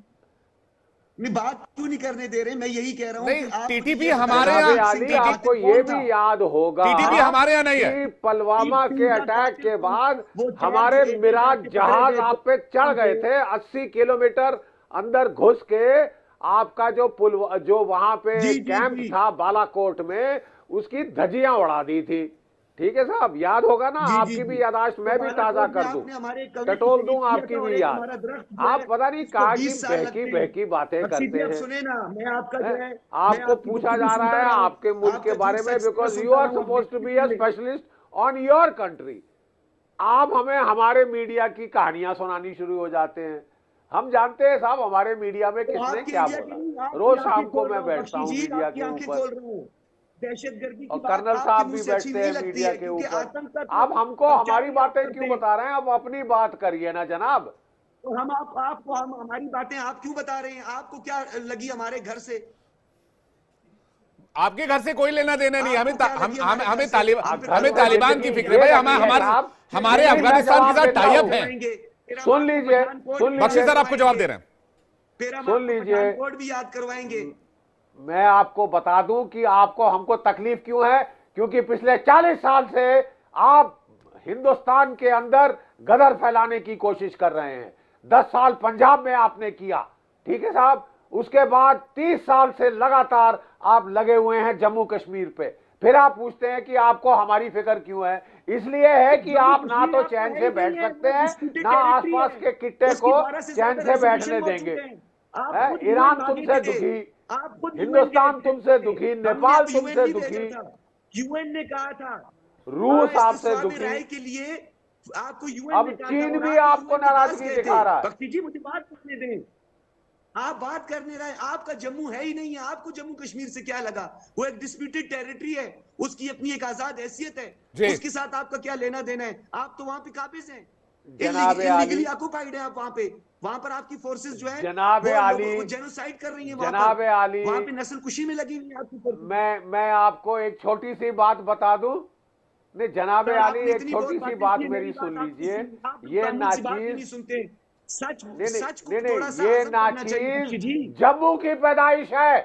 नहीं, बात क्यों नहीं करने दे रहे? मैं यही कह रहा हूँ नहीं, कि आप टीटीपी ये हमारे जनाब यहाँ- सिंह अली, का आपको चैट ये कौन था? भी याद होगा टीटीपी हमारे यहाँ नहीं है। कि पुलवामा के अटैक के बाद वो चैट हमारे जो एक मिराज मिनट के जहाज पहले आप पे चढ़ गए थे, 80 किलोमीटर अंदर घुस के आपका जो वहां पे जी, कैंप जी। था बालाकोट में, उसकी धज्जियां उड़ा दी थी। ठीक है साहब, याद होगा ना? जी, आपकी जी। भी यादाश्त मैं तो भी ताजा बालाकोट में कर दूं, आपने हमारे कवि टटोल की दूं किया आपकी था और भी एक याद। हमारा दरख्त जो आप है, पता नहीं उसको कहा कि 20 साल लगते हैं। बहकी बातें बख्शी जी, करते अब हैं। सुने ना, मैं आपका जो है आपको मैं आपकी पूछा गुफ्तगू जा रहा सुनता है रहा हूं, आपके मुल्क आपका के बारे जो में, सच बिकॉज सुनता यू आर रहा हूं, सपोज टू बी अ आप स्पेशलिस्ट ऑन योर कंट्री। आप हमें हमारे मीडिया की कहानियां सुनानी शुरू हो जाते हैं। हम जानते हैं साहब हमारे मीडिया में तो किसने आपके क्या इंडिया की नहीं, बोला। आपकी रोज आंखें शाम को खोल रहा मैं हूं बैठता बख्शी हूँ जी, मीडिया आपकी के आंखें ऊपर, खोल रहा हूं। दहशतगर्दी की और बात कर्नल आपके साहब मुंह भी से अच्छी बैठते नहीं हैं लगती मीडिया है, के क्योंकि ऊपर। आतंक का आप हमको प्रचार हमारी आप बातें करते क्यों हैं। बता रहे हैं? आप अपनी बात करिए ना जनाब। तो हम आपको हम हमारी बातें आप क्यों बता रहे हैं? आपको क्या लगी हमारे घर से? आपके घर से कोई लेना देना नहीं। आपको क्या लगी हमारे घर से? हम फिर हमें घर तालिबान वाले की लोग फिक्र हैं। है भाई। ये लगी है साहब। हमारे नहीं, मैं अफगानिस्तान के जवाब साथ देता टाई अप हूं। है। सुन लीजिए, सुन बख्शी लीजिए, सर आपको जवाब दे रहे हैं। सुन लीजिए। कोड भी याद करवाएंगे। मैं आपको बता दूं कि आपको हमको तकलीफ क्यों है, क्योंकि पिछले 40 साल से आप हिंदुस्तान के अंदर गदर फैलाने की कोशिश कर रहे हैं। 10 साल पंजाब में आपने किया, ठीक है साहब। उसके बाद 30 साल से लगातार आप लगे हुए हैं जम्मू कश्मीर पे। फिर आप पूछते हैं कि आपको हमारी फिक्र क्यों है। इसलिए है कि आप ना तो चैन से बैठ सकते हैं, ना आसपास के किट्टे को चैन से बैठने देंगे। ईरान तुमसे दुखी, हिंदुस्तान तुमसे दुखी, नेपाल तुमसे दुखी, यूएन ने कहा था, रूस आपसे दुखी। राय के लिए आपको यूएन अब ने कहा था, चीन और भी आप आपको UN के पास नाराजगी गए थे। दिखा रहा है। बख्शी जी, मुझे बात करने दें। आप बात करने रहे, आपका जम्मू है ही नहीं है। आपको जम्मू कश्मीर से क्या लगा? वो एक डिस्प्यूटेड टेरिटरी है, उसकी अपनी एक आजाद हैसियत है, उसके साथ आपका क्या लेना देना है? आप तो वहां पे काबिज हैं, इलीगली ऑक्युपाइड है आप वहां पर आपकी फोर्सेस जो है जनाबे आली, वो जेनोसाइड कर रही हैं। जनाबे आली, वहां पे नस्ल कुशी में लगी हुई है आपकी फोर्सेस। मैं आपको एक छोटी सी बात बता दूं। नहीं जनाबे आली, एक छोटी सी बात मेरी सुन लीजिए। ये नाचीज सुनते, सच ये नाचीज जम्मू की पैदाइश है,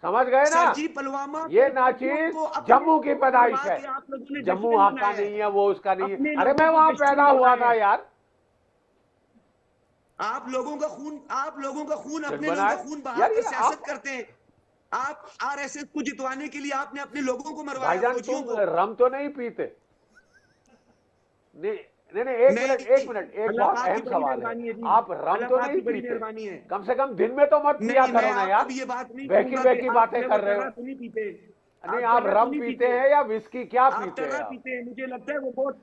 समझ गए ना? जी, पुलवामा ये नाचीज जम्मू की पैदाइश है। जम्मू आपका नहीं है, वो उसका नहीं है। अरे मैं वहां पैदा हुआ था यार। आप लोगों का खून अपने लोगों का खून बहा कर सियासत करते हैं। आप आरएसएस को जितवाने के लिए आपने अपने लोगों को मरवाया। भाईजान तुम रम तो नहीं पीते? नहीं, एक मिनट एक बहुत अहम सवाल है। आप रम तो नहीं पीते? कम से कम दिन में तो मत पिया करो ना यार। बेकी बातें कर रहे हो। नहीं, आप रम पीते हैं या विस्की, क्या पीते हैं? मुझे लगता है वो बहुत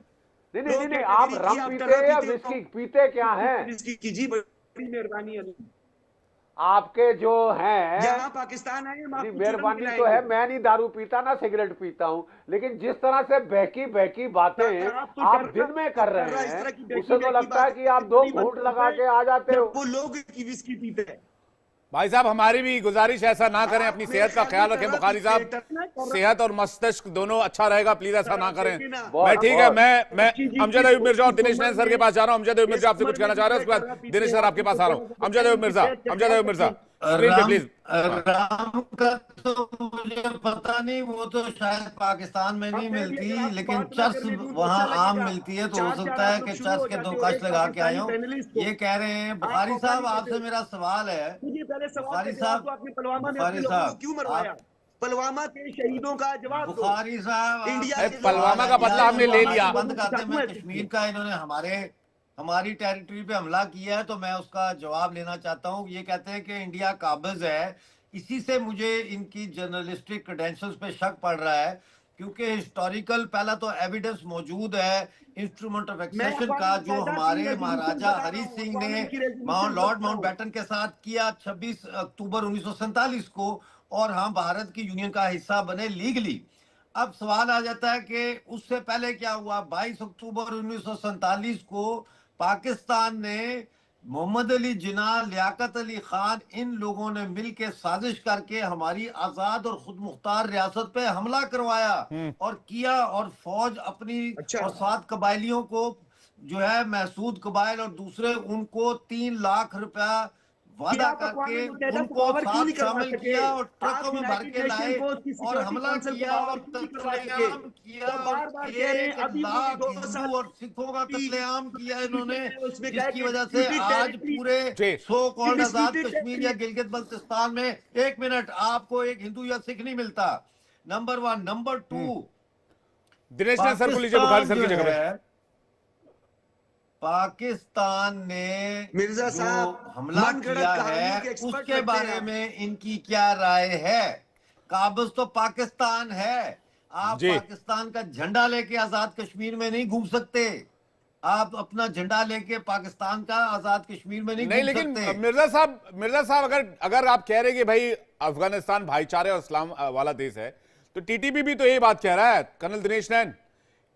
नहीं, आप रम पीते हैं या विस्की पीते क्या है? जी, बड़ी मेहरबानी है। आपके जो हैं, जहां पाकिस्तान आए मेहरबानी तो है। मैं नहीं दारू पीता ना सिगरेट पीता हूं, लेकिन जिस तरह से बहकी बातें आप दिन में कर रहे हैं, उससे तो लगता है कि आप 2 घूंट लगा के आ जाते हो। वो लोग की विस्की पीते हैं। भाई साहब, हमारी भी गुजारिश ऐसा ना करें, अपनी सेहत का ख्याल रखें। बुखारी साहब, सेहत और मस्तिष्क दोनों अच्छा रहेगा, प्लीज ऐसा ना करें। मैं ठीक है, मैं अमजद अयूब मिर्जा और दिनेश नैन सर के पास जा रहा हूं। अमजद अयूब मिर्जा आपसे कुछ कहना चाह रहे हैं, उसके बाद दिनेश सर आपके पास आ रहा हूं। अमजद अयूब मिर्जा स्क्रीन पे प्लीज। राम का तो मुझे पता नहीं, वो तो शायद पाकिस्तान में नहीं मिलती, लेकिन चर्च वहाँ आम मिलती है। तो हो सकता है कि चर्च के 2 कश लगा के आए हो। ये कह रहे हैं बुखारी साहब, आपसे मेरा सवाल है। बुखारी साहब, पुलवामा के शहीदों का जवाब दो। बुखारी साहब, इंडिया पुलवामा का बदला हमने ले लिया। बंद करते में कश्मीर का इन्होंने हमारी टेरिटरी पे हमला किया है, तो मैं उसका जवाब लेना चाहता हूँ। ये कहते हैं कि इंडिया काबिज है, इसी से मुझे इनकी जर्नलिस्टिक क्रेडेंशियल्स पे शक पड़ रहा है, क्योंकि हिस्टोरिकल पहला तो एविडेंस मौजूद है इंस्ट्रूमेंट ऑफ एक्सेशन का, जो हमारे महाराजा हरी सिंह ने लॉर्ड माउंटबेटन के साथ किया 26 अक्टूबर 1947 को, और हम भारत की यूनियन का हिस्सा बने लीगली। अब सवाल आ जाता है कि उससे पहले क्या हुआ। 22 अक्टूबर 1947 को पाकिस्तान ने मोहम्मद अली जिन्ना, लियाकत अली खान, इन लोगों ने मिलकर साजिश करके हमारी आजाद और खुद मुख्तार रियासत पे हमला करवाया और किया, और फौज अपनी और 7 कबायलियों को जो है महसूद कबाइल और दूसरे, उनको 3 लाख रुपया वादा करके उनको साथ शामिल किया और ट्रकों में भर के लाए और हमला किया और कत्लेआम किया, और 1 लाख हिंदू और सिखों का कत्लेआम किया इन्होंने, जिसकी वजह से आज पूरे सो कॉल्ड आजाद कश्मीर या गिलगित बल्तिस्तान में 1 मिनट आपको एक हिंदू या सिख नहीं मिलता। नंबर 1। नंबर 2, दिनेश सर को लीजिए, बुखारी सर की जगह पे। पाकिस्तान ने मिर्जा जो साहब हमला किया है उसके बारे में इनकी क्या राय है? काबिज तो पाकिस्तान है, आप पाकिस्तान का झंडा लेके आजाद कश्मीर में नहीं घूम सकते, आप अपना झंडा लेके पाकिस्तान का आजाद कश्मीर में नहीं घूम लेकिन सकते। मिर्जा साहब अगर आप कह रहे कि भाई अफगानिस्तान भाईचारे और इस्लाम वाला देश है, तो टीटीपी भी तो यही बात कह रहा है। कर्नल दिनेश नैन,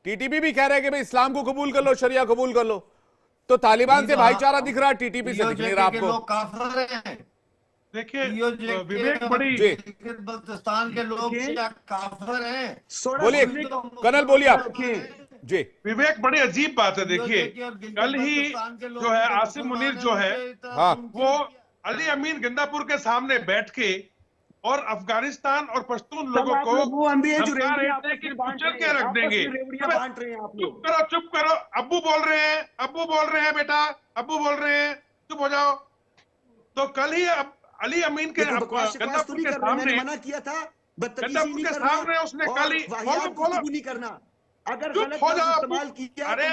टीटीपी भी कह रहा है कि भाई इस्लाम को कबूल कर लो, शरिया कबूल कर लो, तो तालिबान से भाईचारा दिख रहा है, टीटीपी से दिख नहीं रहा आपको। लोग काफिर हैं। देखिए विवेक बड़ी बल्तिस्तान के लोग काफिर हैं। बोलिए कर्नल, बोलिए आप जी। विवेक बड़ी अजीब बात है। देखिए कल ही जो है आसिम मुनीर जो है वो अली अमीन गंदापुर के सामने बैठ के और अफगानिस्तान और पश्तून लोगों को कुचल के रख देंगे। चुप करो, अब्बू बोल रहे हैं बेटा, अब्बू बोल रहे हैं, चुप हो जाओ। तो कल ही अली अमीन के गंदापुर के सामने मना किया था, गंदापुर के सामने उसने कल ही नहीं करना, अगर चुप हो जाओ। इस्तेमाल किया। अरे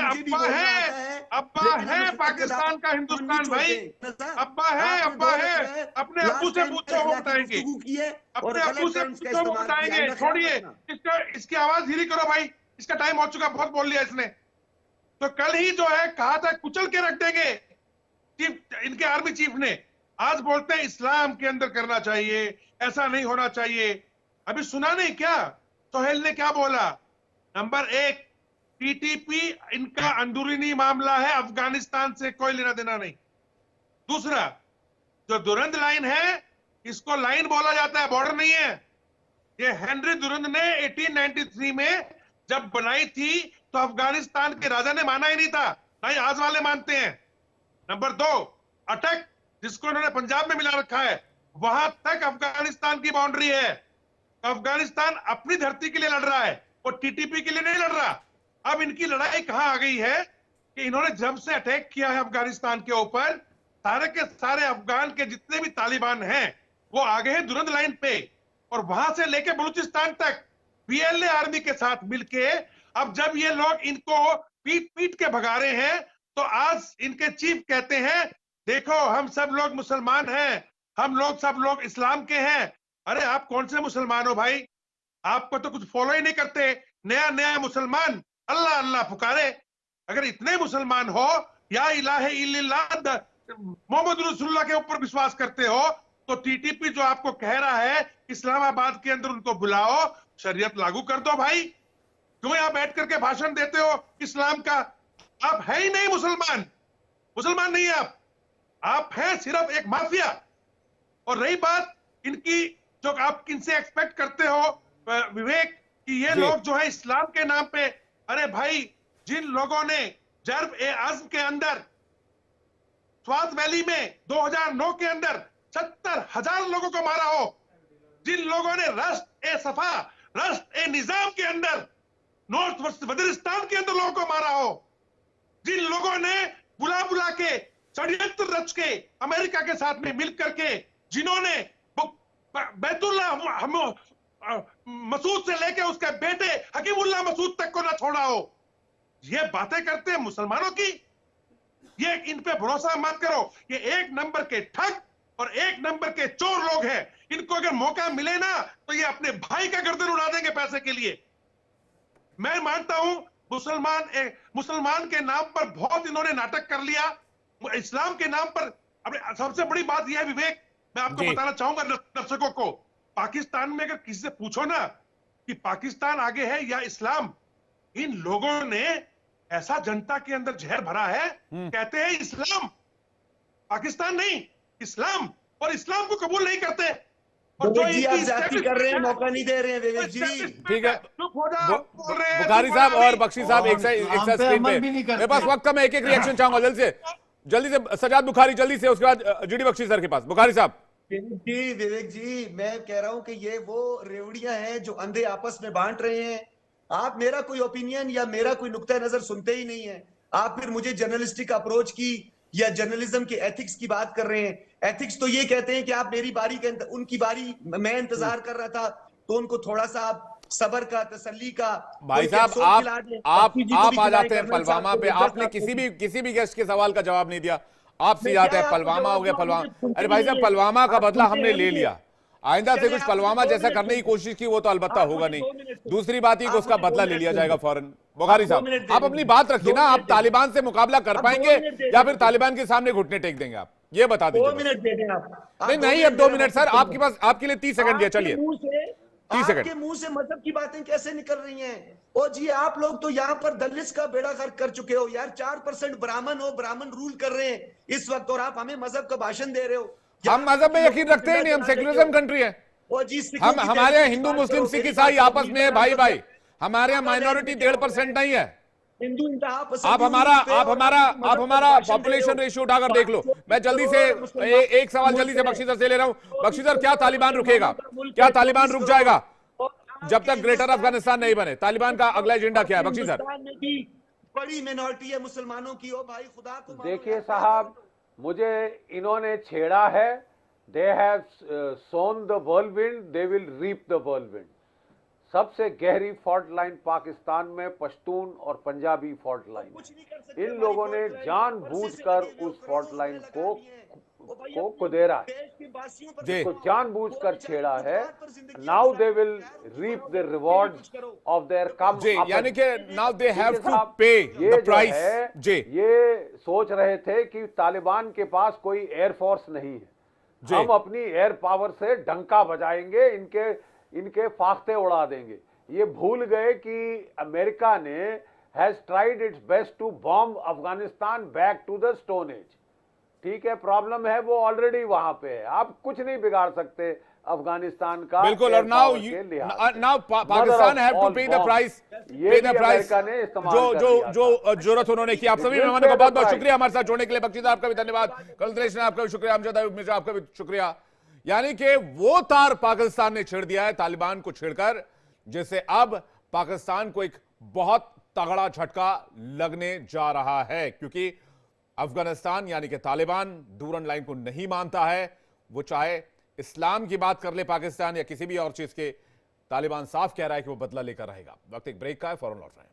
अब्बा है पाकिस्तान का हिंदुस्तान भाई, अब्बा है, अपने अब्बू से पूछो वो बताएंगे, अपने अब्बू से पूछो वो बताएंगे। छोड़िए इसकी आवाज धीरे करो भाई, इसका टाइम हो चुका, बहुत बोल लिया इसने। तो कल ही जो है कहा था कुचल के रख देंगे चीफ, इनके आर्मी चीफ ने। आज बोलते हैं इस्लाम के अंदर करना चाहिए, ऐसा नहीं होना चाहिए। अभी सुना नहीं क्या सोहेल ने क्या बोला? नंबर 1, टीटीपी इनका अंदरूनी मामला है, अफगानिस्तान से कोई लेना देना नहीं। दूसरा, जो दुरंद लाइन है, इसको लाइन बोला जाता है, बॉर्डर नहीं है। ये हेनरी दुरंद ने 1893 में जब बनाई थी तो अफगानिस्तान के राजा ने माना ही नहीं था, ना ही आज वाले मानते हैं। नंबर 2, अटक, जिसको इन्होंने पंजाब में मिला रखा है, वहां तक अफगानिस्तान की बाउंड्री है। अफगानिस्तान अपनी धरती के लिए लड़ रहा है, वो टीटीपी के लिए नहीं लड़ रहा। अब इनकी लड़ाई कहां आ गई है कि इन्होंने जब से अटैक किया है अफगानिस्तान के ऊपर, सारे के सारे अफगान के जितने भी तालिबान हैं वो आ गए हैं दुरंद लाइन पे, और वहां से लेके बलूचिस्तान तक पीएलए आर्मी के साथ मिलके अब जब ये लोग इनको पीट पीट के भगा रहे हैं, तो आज इनके चीफ कहते हैं देखो हम सब लोग मुसलमान हैं, हम लोग सब लोग इस्लाम के हैं। अरे आप कौन से मुसलमान हो भाई? आपको तो कुछ फॉलो ही नहीं करते। नया नया मुसलमान अल्लाह अल्लाह पुकारे। अगर इतने मुसलमान हो, या इलाहे इल्लल्लाह मोहम्मद रसूलुल्लाह के ऊपर विश्वास करते हो, तो टीटीपी जो आपको कह रहा है इस्लामाबाद के अंदर उनको बुलाओ, शरीयत लागू कर दो भाई। क्यों यहां बैठ करके भाषण देते हो इस्लाम का? आप है ही नहीं मुसलमान, मुसलमान नहीं है आप हैं सिर्फ एक माफिया। और रही बात इनकी, जो आप इनसे एक्सपेक्ट करते हो विवेक कि ये लोग जो है इस्लाम के नाम पे, अरे भाई जिन लोगों ने जर्ब ए आज़म के अंदर स्वात वैली में 2009 के अंदर 70,000 लोगों को मारा हो, जिन लोगों ने रश्त ए सफा, रश्त ए निजाम के अंदर नॉर्थ वजीरिस्तान के अंदर लोगों को मारा हो, जिन लोगों ने बुला बुला के षड्यंत्र रच के अमेरिका के साथ में मिलकर के, जिन्होंने बैतुल्लाह मसूद से लेके उसके बेटे हकीमुल्लाह मसूद तक को ना छोड़ा हो, ये बातें करते हैं मुसलमानों की। ये इन पे भरोसा मत करो। ये एक नंबर के ठग और एक नंबर के चोर लोग हैं। इनको अगर मौका मिले ना तो ये अपने भाई का गर्दन उड़ा देंगे पैसे के लिए। मैं मानता हूं मुसलमान के नाम पर बहुत इन्होंने नाटक कर लिया, इस्लाम के नाम पर। अब सबसे बड़ी बात यह है विवेक, मैं आपको बताना चाहूंगा दर्शकों को, पाकिस्तान में अगर किसी से पूछो ना कि पाकिस्तान आगे है या इस्लाम, इन लोगों ने ऐसा जनता के अंदर जहर भरा है, कहते हैं इस्लाम, पाकिस्तान नहीं इस्लाम, और इस्लाम को कबूल नहीं करते। और जो जी आप जाति कर रहे हैं, मौका नहीं दे रहे हैं विवेक जी। ठीक है, चुप हो जाओ, बोल रहे हैं, बुखारी साहब और बख्शी साहब एक साथ स्क्रीन पे। मेरे पास वक्त कम है, एक रिएक्शन चाहूंगा जल्दी से सजाद बुखारी, जल्दी से, उसके बाद जीडी बख्शी सर के पास। बुखारी साहब। जी विवेक जी, मैं कह रहा हूं कि ये वो रेवड़ियां हैं जो अंधे आपस में बांट रहे हैं। आप मेरा कोई ओपिनियन या मेरा कोई नुक्ता नजर सुनते ही नहीं है। आप फिर मुझे जर्नलिस्टिक अप्रोच की या जर्नलिज्म के एथिक्स की बात कर रहे हैं। एथिक्स तो ये कहते हैं कि आप मेरी बारी के उनकी बारी मैं इंतजार कर रहा था तो उनको थोड़ा सा आप सबर का, तसल्ली का। भाई साहब आप आ जाते हैं पलवामा पे, आपने किसी भी गेस्ट के सवाल का जवाब नहीं दिया। आप सीधे आते हैं पलवामा हो गया, पलवामा। अरे भाई साहब, पलवामा का बदला हमने ले लिया, आइंदा से कुछ पलवामा जैसा करने की कोशिश की वो तो अलबत्ता होगा नहीं। दूसरी बात ही कि उसका बदला ले लिया जाएगा फौरन। बुखारी साहब, आप अपनी बात रखिए ना, आप तालिबान से मुकाबला कर पाएंगे या फिर तालिबान के सामने घुटने टेक देंगे? आप ये बता दीजिए। 2 मिनट दे दें आप। नहीं अब 2 मिनट सर आपके पास, आपके लिए 30 सेकंड दिया, चलिए 30 सेकंड। आपके मुंह से मजहब की बातें कैसे निकल रही हैं? ओ जी, आप लोग तो यहाँ पर दलित का बेड़ा गर्क कर चुके हो यार। 4% ब्राह्मण हो, ब्राह्मण रूल कर रहे हैं इस वक्त, और आप हमें मजहब का भाषण दे रहे हो। हम मजहब में यकीन रखते ही नहीं, हम सेक्युलरिज्म कंट्री है। हम हमारे यहाँ हिंदू मुस्लिम सिख ईसाई आपस में है भाई भाई। हमारे यहाँ माइनॉरिटी 1.5% नहीं है। आप हमारा पॉपुलेशन रेशियो उठाकर देख लो। मैं जल्दी से एक सवाल जल्दी से बख्शी सर से ले रहा हूं। बख्शी सर, क्या तालिबान रुकेगा? क्या तालिबान रुक जाएगा जब तक ग्रेटर अफगानिस्तान नहीं बने? तालिबान का अगला एजेंडा क्या है बख्शी सर? बड़ी मिनॉरिटी है मुसलमानों की। ओ भाई खुदा को देखिए साहब, मुझे इन्होंने छेड़ा है। They have sown the whirlwind, they will reap the whirlwind. सबसे गहरी फॉल्ट लाइन पाकिस्तान में पश्तून और पंजाबी फॉल्ट लाइन। इन लोगों ने जानबूझकर उस फॉल्ट लाइन को कुदेरा है, तो जानबूझकर छेड़ा है। Now they will reap the rewards of their come, यानी कि now they have to pay the price. जी, ये सोच रहे थे कि तालिबान के पास कोई एयरफोर्स नहीं है, हम अपनी एयर पावर से डंका बजाएंगे, इनके फाख्ते उड़ा देंगे। ये भूल गए कि अमेरिका ने has tried its best to bomb Afghanistan back to the stone age. ठीक है, प्रॉब्लम है वो ऑलरेडी वहां पे है, आप कुछ नहीं बिगाड़ सकते अफगानिस्तान का। बिल्कुल, और now Pakistan have to pay the price, जो जरूरत उन्होंने की। आप सभी मेहमानों का बहुत बहुत शुक्रिया हमारे साथ जुड़ने के लिए। बख्शी साहब आपका भी धन्यवाद, कलतरेश ने आपका भी शुक्रिया, अमजद मिर्जा आपका भी शुक्रिया। यानी कि वो तार पाकिस्तान ने छेड़ दिया है तालिबान को छेड़कर, जिससे अब पाकिस्तान को एक बहुत तगड़ा झटका लगने जा रहा है, क्योंकि अफगानिस्तान यानी कि तालिबान डूरन लाइन को नहीं मानता है। वो चाहे इस्लाम की बात कर ले पाकिस्तान या किसी भी और चीज के, तालिबान साफ कह रहा है कि वो बदला लेकर रहेगा। वक्त एक ब्रेक का है, फौरन लौट रहे हैं।